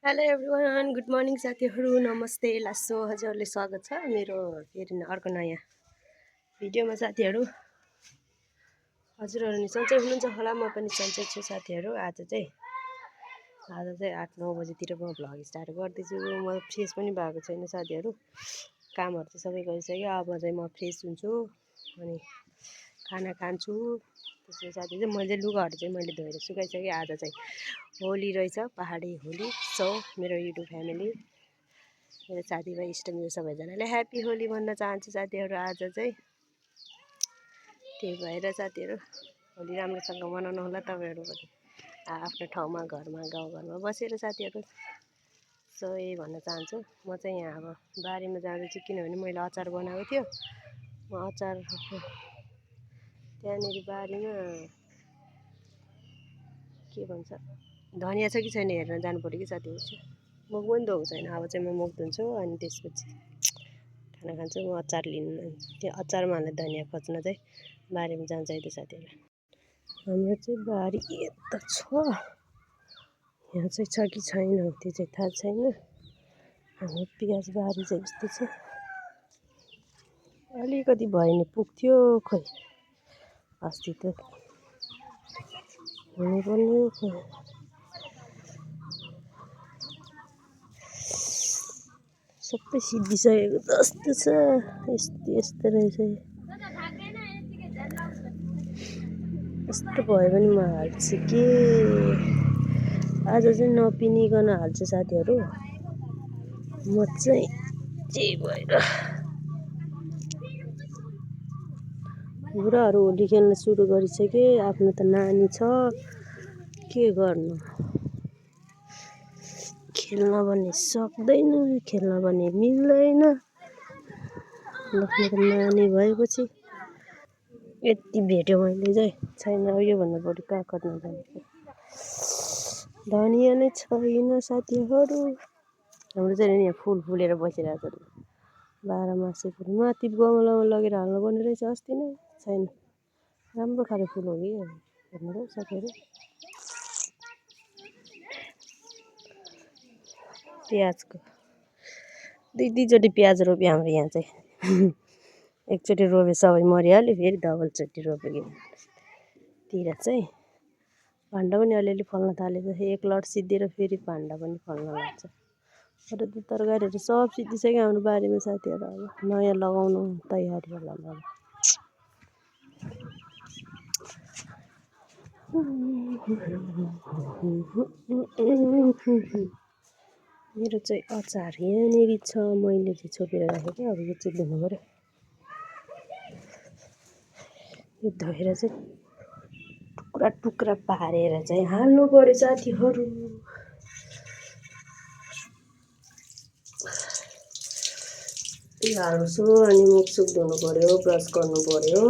Hello everyone, good morning साथीहरू, नमस्ते, लासो हजुरहरूले स्वागत छ मेरो फेरि अर्को नयाँ भिडियोमा। साथीहरू हजुरहरू नि सन्चै हुनुहुन्छ होला, म पनि सन्चै छु। साथीहरू आज चाहिँ 8-9 बजीतिर म भ्लग स्टार्ट गर्दैछु। म फ्रेस पनि भएको छैन साथीहरू, कामहरू चाहिँ सबै गरिसक्यो। अब चाहिँ म फ्रेस हुन्छु अनि खाना खान्छु। त्यसपछि साथी चाहिँ मैले लुगाहरू चाहिँ मैले धोएर सुकाइसकेँ। आज चाहिँ होली रहेछ, पहाडी होली। सो मेरो युट्युब फ्यामिली, मेरो साथीभाइ, इष्टमित्र सबैजनाले ह्याप्पी होली भन्न चाहन्छु साथीहरू। आज चाहिँ त्यही भएर साथीहरू होली राम्रोसँग मनाउनु होला तपाईँहरू पनि आफ्नो ठाउँमा, घरमा, गाउँघरमा बसेर साथीहरू। सो यही भन्न चाहन्छु। म चाहिँ यहाँ अब बारीमा जाँदैछु किनभने मैले अचार बनाएको थियो। म अचार त्यहाँनिर बारीमा के भन्छ धनियाँ छ कि छैन हेर्न जानु पऱ्यो कि साथीहरू। मुख पनि धोएको छैन। अब चाहिँ म मुख धुन्छु अनि त्यसपछि खाना खान्छु। म अचार लिनु, त्यो अचारमा हाल्ने धनियाँ खोज्न चाहिँ बारीमा जान्छ है त साथीहरू। हाम्रो चाहिँ बारी यता छ, यहाँ चाहिँ छ कि छैन त्यो चाहिँ थाहा छैन। हाम्रो प्याज बारी चाहिँ यस्तो छ, अलिकति भयो नि पुग्थ्यो, खोइ अस्ति त हुनुपर्ने खोइ। सबै सिद्धिसकेको जस्तो छ, यस्तो रहेछ। यस्तो भयो भने म हाल्छु कि आज चाहिँ नपिनिकन हाल्छु साथीहरू। म चाहिँ त्यही भएर बुढाहरू होली खेल्न सुरु गरिसके। आफ्नो त नानी छ, के गर्नु, खेल्न भने सक्दैन, खेल्न भने मिल्दैन। आफ्नो नानी भएपछि यति भेट्यो मैले चाहिँ छैन। योभन्दा बढी काकत नजानेको धनियाँ नै छैन साथीहरू। हाम्रो चाहिँ यहाँ फुल फुलेर बसिरहेको छ, 12 मासे फुल। माथि गमलामा लगेर हाल्नुपर्ने रहेछ, अस्ति नै छैन। राम्रो खाले फुल हो कि हेर्नु त साथीहरू। प्याजको दुईचोटि प्याज रोप्यो हाम्रो यहाँ चाहिँ। एकचोटि रोपे सबै मरिहाल्यो, फेरि डबलचोटि रोप्यो। तिर चाहिँ भान्डा पनि अलिअलि फल्न थालेको, एक लट सिद्धिएर फेरि भान्डा पनि फल्न लाग्छ। अरू त तरकारीहरू सब सिद्धिसक्यो हाम्रो बारीमा साथीहरू। अब नयाँ लगाउनु तयारी होला। मेरो चाहिँ अचार यहाँनिर छ, मैले चाहिँ छोपेर राखेको। अब यो चाहिँ धुनु पऱ्यो, यो धोएर चाहिँ टुक्रा टुक्रा पारेर चाहिँ हाल्नु पऱ्यो साथीहरू। त्यो हाल्छु अनि मुखसुख धुनु पऱ्यो, ब्रस गर्नु पऱ्यो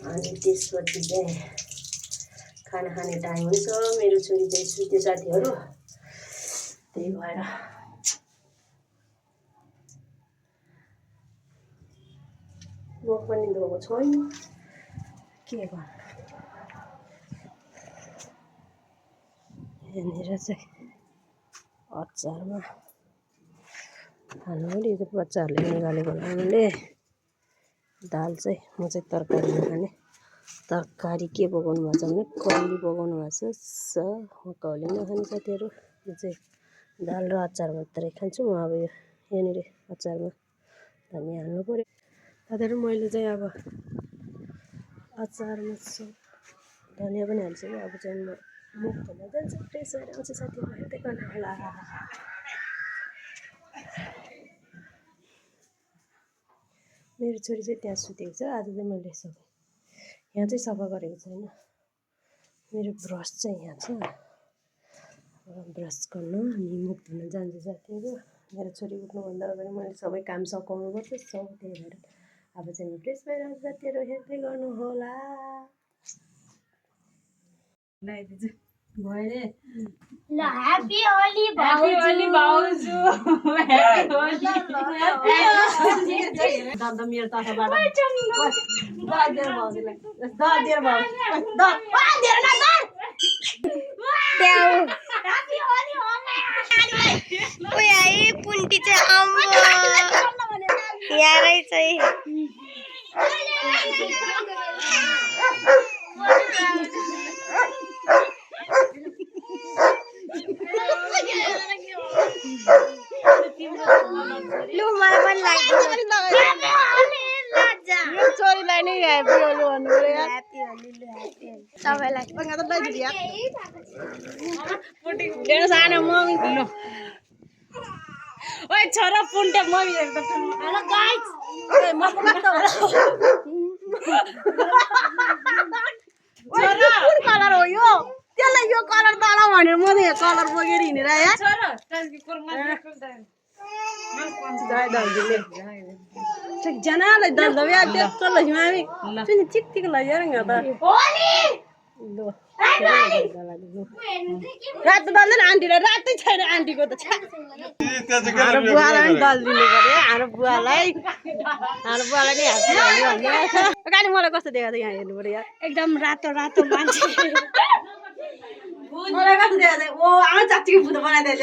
अनि त्यसपछि चाहिँ खाना खाने टाइम हुन्छ। मेरो छोरी चाहिँ सुत्यो साथीहरू, त्यही भएर मुख पनि धोएको छैन, के गर्नु। यहाँनिर चाहिँ अचारमा हाल्नु पऱ्यो। यो बच्चाहरूले निकालेको हुनाले दाल चाहिँ म चाहिँ तरकारी नखाने, तरकारी के पकाउनु भएको छ भने कौली पकाउनु भएको छ। म कौली नखाने साथीहरू, म चाहिँ दाल र अचार मात्रै खान्छु। म अब यो यहाँनिर अचारमा धनियाँ हाल्नु पऱ्यो साथीहरू। मैले चाहिँ अब अचारमा धनियाँ पनि हालिसकेँ। अब चाहिँ म मुख धुन जान्छु, फ्रेस भएर आउँछु साथीहरू, हेर्दै गर्नु होला। मेरो छोरी चाहिँ त्यहाँ सुतेको छ। आज चाहिँ मैले सबै यहाँ चाहिँ सफा गरेको छैन। मेरो ब्रस चाहिँ यहाँ छ, ब्रस गर्नु अनि मुख धुन जान्छु साथीहरू। मेरो छोरी उठ्नुभन्दा अगाडि मैले सबै काम सकाउनुपर्छ। सो त्यही भएर अब चाहिँ म फ्रेस भएर आउँछु साथीहरू, हेर्दै गर्नु होला। ल ह्यापी होली भाउजू, ह्यापी होली दादा मेरो तर्फबाट ओए आई पुन्टी चाहिँ अम्बो यारै चाहिँ लु मलाई पनि लाग्दैन छोरीलाई नै ह्याप्पी होली भन्नु पर्यो यार ह्याप्पी होली लु ह्याप्पी सबैलाई मेरो सानो मम्मी लु ओए छोरा पुन्टे मम्मी हेर्दा हेलो गाइस म पकाउँछ होला छोरा कुन कलर हो यो त्यसलाई यो कलर तल भनेर म त यो कलर बोकेर हिँडेर आए छोरा जनालाई दल्दो या त्यस्तो लगी मामी तिमी चिकचिक लाग्यो नि त लो रात दल्दैन आन्टीलाई रातै छैन आन्टीको त हाम्रो बुवालाई पनि दल्दिनु पर्यो हाम्रो बुवालाई नि हाँस्नु गाडी मलाई कस्तो देखाएको छ यहाँ हेर्नु पर्यो यार एकदम रातो रातो मान्छे मलाई कस्तो देखाएको छ ओ आमा चाचीको भूत बनाइदिएछ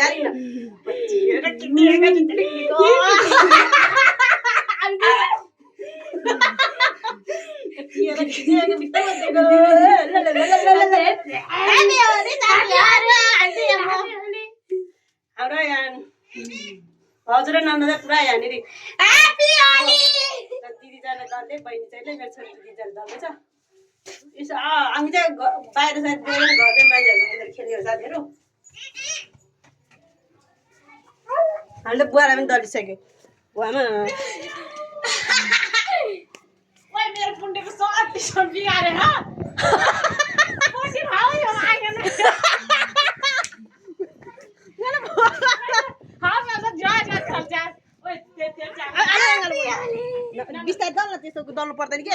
हाम्रो यहाँ हजुर नन्दा पुरा यहाँनिर दिदीजना दल्दै बहिनी चाहिँ मेरो छोरी दिदीजना दल्दैछ यसो हामी चाहिँ बाहिर सायद गएर घरमै मान्छेहरू खेल्ने हो साथीहरू हामीले बुवालाई पनि दलिसक्यो बुवामा मेरो पुन्टेको सबै बिगारेर बिस्तारै दल न त्यस्तो दल्नु पर्दैन के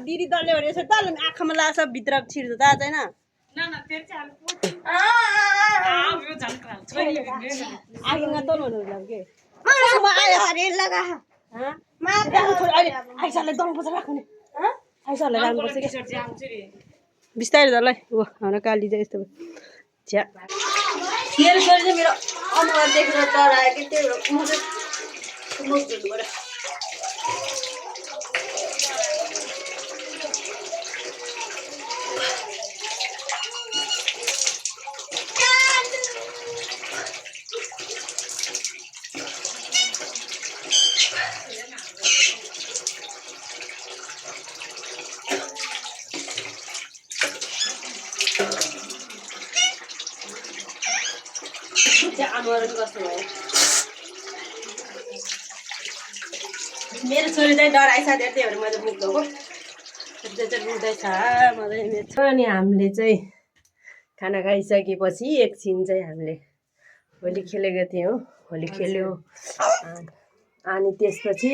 दिदी दल्यो भने यसो दल आँखामा लाग्छ भित्र छिर्छ थाहा छैन आगोमा तल भन्नु के आइसालाई दल्नुपर्छ राख्नु आइसालाई राख्नुपर्छ कि बिस्तारै दल्लाई हो हाम्रो काली चाहिँ यस्तो छ्या मेरो छोरी चाहिँ मेरो अनुहार देखेर डरायो कि त्यही भएर म चाहिँ मुख धुनु पर्यो मेरो छोरी चाहिँ डराइछ त्यही भएर मैले मुख धोएको चाहिँ रुँदैछ मजाले अनि हामीले चाहिँ खाना खाइसकेपछि एकछिन चाहिँ हामीले होली खेलेको थियौँ होली खेल्यो अनि त्यसपछि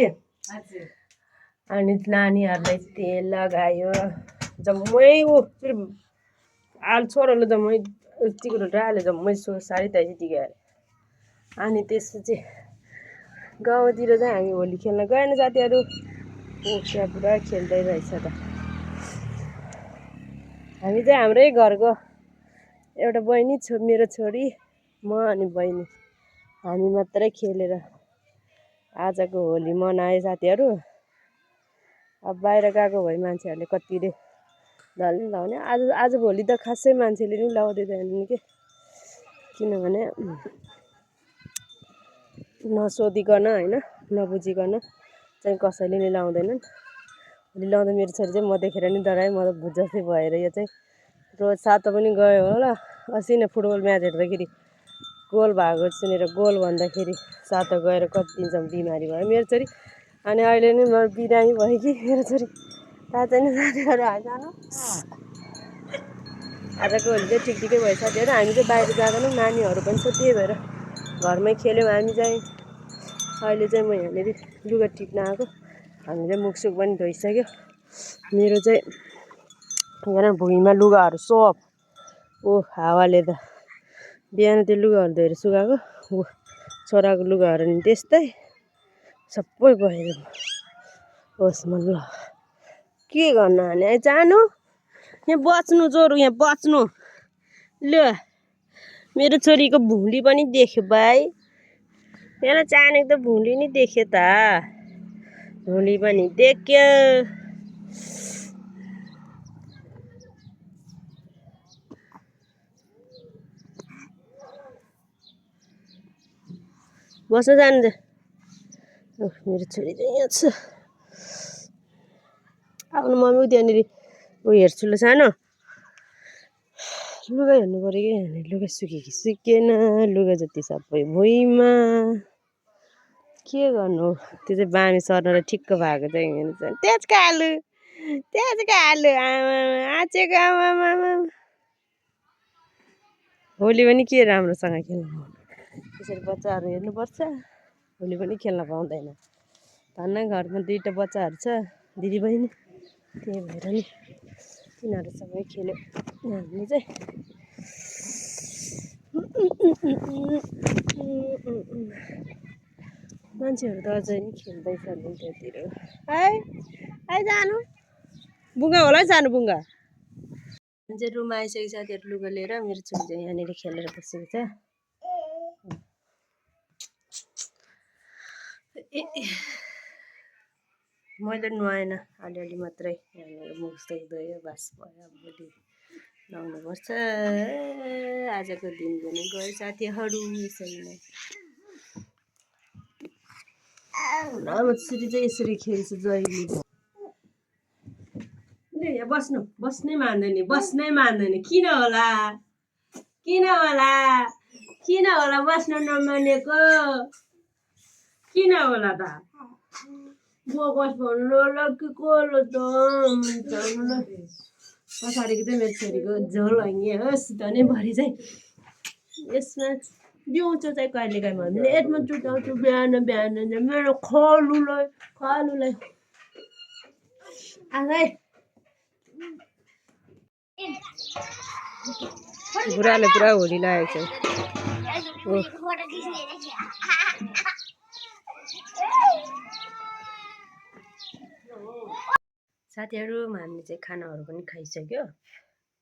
अनि नानीहरूलाई तेल लगायो जम्मै ऊ आलु छोराले जम्मै टिकट डाल्यो जम्मै सारी ताइजी टिकाएर अनि त्यसपछि गाउँतिर चाहिँ हामी होली खेल्न गएन साथीहरू त्यहाँ पुरा खेल्दै रहेछ त हामी चाहिँ हाम्रै घरको एउटा बहिनी मेरो छोरी म अनि बहिनी हामी मात्रै खेलेर आजको होली मनायो साथीहरू अब बाहिर गएको भए मान्छेहरूले कतिले दल्ने लाउने आजभोलि त खासै मान्छेले नि लाउँदैन के किनभने नसोधिकन होइन नबुझिकन चाहिँ कसैले नि लाउँदैनन् होली लाउँदा मेरो छोरी चाहिँ म देखेर नि डराएँ म त भुत जस्तै भएर यो चाहिँ रोज सातो पनि गयो होला अस्ति नै फुटबल म्याच हेर्दाखेरि गोल भएको सुनेर गोल भन्दाखेरि सातो गएर कति दिनसम्म बिमारी भयो मेरो छोरी अनि अहिले नि म बिरामी भयो कि मेरो छोरी थाहा छैन साथीहरू जानु आजको होली चाहिँ ठिकै भयो साथीहरू हामी चाहिँ बाहिर जाँदैनौँ नानीहरू पनि छ त्यही भएर घरमै खेल्यौँ हामी चाहिँ अहिले चाहिँ म यहाँनिर लुगा टिप्न आएको हामीले मुखसुख पनि धोइसक्यो मेरो चाहिँ यहाँ भुइँमा लुगाहरू सब ओ हावाले त बिहान त्यो लुगाहरू धोएर सुकाएको ओ छोराको लुगाहरू नि त्यस्तै सबै भयो होस् म ल के गर्नु भने जानु यहाँ बच्नु जोरु यहाँ बच्नु ल मेरो छोरीको भुँडी पनि देख्यो भाइ मेरो चानेको त भुँडी नि देख्यो त भुँडी पनि देख्यो बस्न जानु दे मेरो छोरी चाहिँ यहाँ छ आफ्नो मम्मी त्यहाँनिर ऊ हेर्छु ल सानो लुगा हेर्नु पऱ्यो कि हेर्ने लुगा सुक्यो कि सुकेन लुगा जति सबै भुइँमा के गर्नु त्यो चाहिँ बामे सर्नलाई ठिक्क भएको चाहिँ त्यसको आलु आमा आँचेको आमा होली पनि के राम्रोसँग खेल्नु त्यसरी बच्चाहरू हेर्नुपर्छ होली पनि खेल्न पाउँदैन धन्न घरमा 2टा बच्चाहरू छ दिदीबहिनी त्यही भएर नि तिनीहरूसँगै खेल्यो हामीले चाहिँ मान्छेहरू त अझै नि खेल्दैछ नि त्यतिर है जानु बुङ्गा होला है जानु बुङ्गा मान्छे रुममा आइसकेको साथीहरू लुगा लिएर मेरो छोरी चाहिँ यहाँनिर खेलेर बसेको छ मैले नुहाएन अलिअलि मात्रै यहाँनिर मुख सुख धोयो बास भयो भोलि नुहाउनुपर्छ आजको दिन पनि गयो साथीहरू यसरी नै राम्रो छोरी चाहिँ यसरी खेल्छु जहिले यहाँ बस्नै मान्दैन किन होला बस्न नमानेको किन होला त बोगस भन्नु होला कि कोलो त पछाडिको चाहिँ मेरो छोरीको झोल हैँ होस् धनीभरि चाहिँ यसमा दिउँसो चाहिँ कहिले काहीँ भयो लेटमा चुटाउँछु बिहान मेरो खालुलाई आफै बुढाले पुरा होली लागेको छ साथीहरू हामीले चाहिँ खानाहरू पनि खाइसक्यो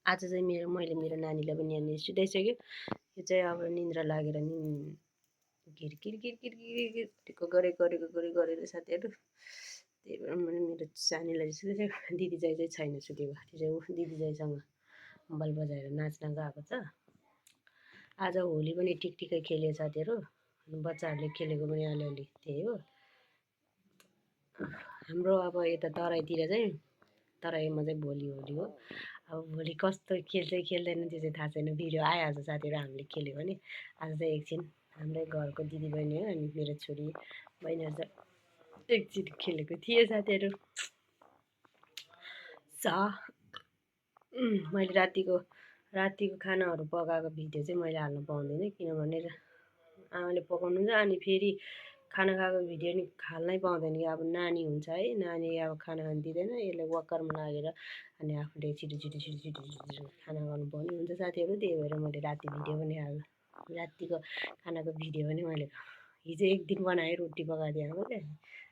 आज चाहिँ मैले मेरो नानीलाई पनि यहाँनिर सुताइसक्यो यो चाहिँ अब निन्द्रा लागेर नि घिर्किर गरेर साथीहरू त्यही भएर मैले मेरो सानीलाई सुताइसक्यो दिदी चाहिँ छैन सुतेको त्यो चाहिँ दिदी जाइसँग बल बजाएर नाच्न गएको छ आज होली पनि ठिकै खेल्यो साथीहरू बच्चाहरूले खेलेको पनि अलिअलि त्यही हो हाम्रो अब यता तराईतिर चाहिँ तराईमा चाहिँ भोलि होली हो अब भोलि कस्तो खेल्छ खेल्दैन त्यो चाहिँ थाहा छैन भिडियो आइहाल्छ साथीहरू हामीले खेल्यो भने आज चाहिँ एकछिन हाम्रै घरको दिदीबहिनी हो अनि मेरो छोरी बहिनीहरू चाहिँ एकछिन खेलेको थिएँ साथीहरू मैले रातिको खानाहरू पकाएको भिडियो चाहिँ मैले हाल्नु पाउँदिनँ किनभने आमाले पकाउनुहुन्छ अनि फेरि खाना खाएको भिडियो नि हाल्नै पाउँदैन कि अब नानी हुन्छ है नानी अब खाना खान दिँदैन यसले वक्करमा लागेर अनि आफूले छिटो खाना गर्नुपर्ने हुन्छ साथीहरू त्यही भएर मैले राति भिडियो पनि रातिको खानाको भिडियो पनि मैले हिजो एक दिन बनाएँ रोटी पकाइदिएँ आमाले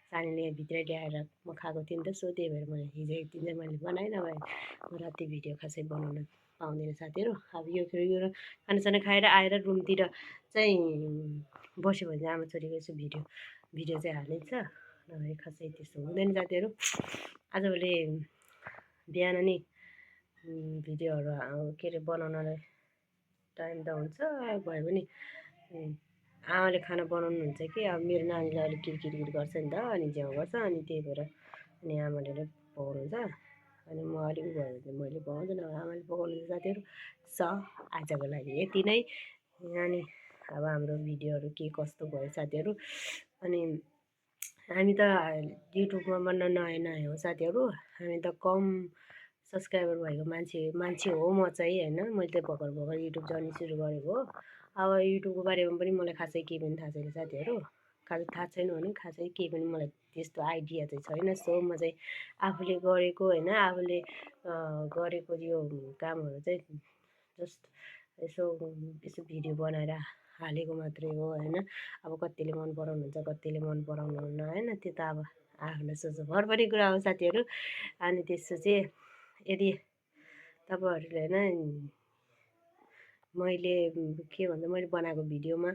सानीले भित्रै ल्याएर म खाएको थिएँ नि त सो त्यही भएर मैले हिजो एक दिन चाहिँ मैले बनाएँ नभए म राति भिडियो खासै बनाउन पाउँदिनँ साथीहरू अब यो खानासाना खाएर आएर रुमतिर चाहिँ बस्यो भने आमा छोरीको यसो भिडियो चाहिँ हालिन्छ नभए खासै त्यस्तो हुँदैन साथीहरू आजभोलि बिहान नि भिडियोहरू के अरे बनाउनलाई टाइम त हुन्छ भयो भने आमाले खाना बनाउनुहुन्छ कि अब मेरो नानीले अलिक किरकिर गर्छ नि त अनि झ्याउ गर्छ अनि त्यही भएर अनि आमाले नै पकाउनुहुन्छ अनि म अलिक भयो भने मैले पकाउँछु नभए आमाले पकाउनुहुन्छ साथीहरू आजको लागि यति नै अनि अब हाम्रो भिडियोहरू के कस्तो भयो साथीहरू अनि हामी त युट्युबमा बन्न नयाँ हो साथीहरू हामी त कम सब्सक्राइबर भएको मान्छे हो म चाहिँ होइन मैले त भर्खर युट्युब जर्नी सुरु गरेको हो अब युट्युबको बारेमा पनि मलाई खासै केही पनि थाहा छैन साथीहरू खासै थाहा छैन भने खासै केही पनि मलाई त्यस्तो आइडिया चाहिँ छैन सो म चाहिँ आफूले गरेको होइन आफूले गरेको यो कामहरू चाहिँ जस्ट यसो भिडियो बनाएर हालेको मात्रै हो होइन अब कतिले मन पराउनुहुन्छ कतिले मन पराउनुहुन्न होइन त्यो त अब आफूलाई सोच्नु भर पर्ने कुरा हो साथीहरू अनि त्यसो चाहिँ यदि तपाईँहरूले होइन मैले के भन्दा मैले बनाएको भिडियोमा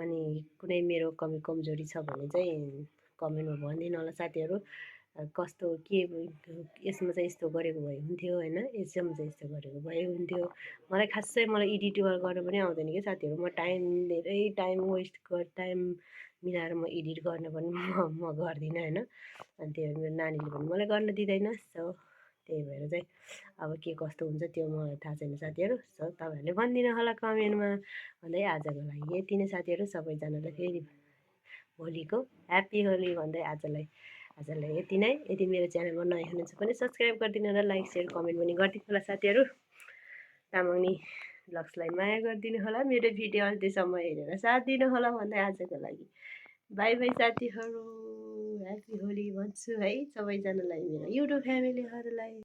अनि कुनै मेरो कमी कमजोरी छ भने चाहिँ कमेन्टमा भनिदिनु होला साथीहरू। कस्तो के यसमा चाहिँ यस्तो गरेको भए हुन्थ्यो होइन, यसमा चाहिँ यस्तो गरेको भए हुन्थ्यो। मलाई खासै एडिट गर्न पनि आउँदैन कि साथीहरू। म धेरै टाइम वेस्ट टाइम मिलाएर म एडिट गर्न पनि म गर्दिनँ होइन। अनि त्यो मेरो नानीले पनि मलाई गर्न दिँदैन। सो त्यही भएर चाहिँ अब के कस्तो हुन्छ त्यो मलाई थाहा छैन साथीहरू। सो तपाईँहरूले भनिदिनु होला कमेन्टमा। भन्दै आजको लागि यति नै साथीहरू। सबैजनालाई फेरि होलीको ह्याप्पी होली भन्दै आजलाई यति नै। यदि मेरो च्यानलमा नयाँ हुनुहुन्छ भने सब्सक्राइब गरिदिनु होला, लाइक सेयर कमेन्ट पनि गरिदिनु होला साथीहरू। तामाङनी ब्लग्सलाई माया गरिदिनु होला, मेरो भिडियो अन्त्यसम्म हेरेर साथ दिनु होला भन्दै आजको लागि बाई बाई साथीहरू। ह्याप्पी होली भन्छु है सबैजनालाई, मेरो युट्युब फ्यामिलीहरूलाई।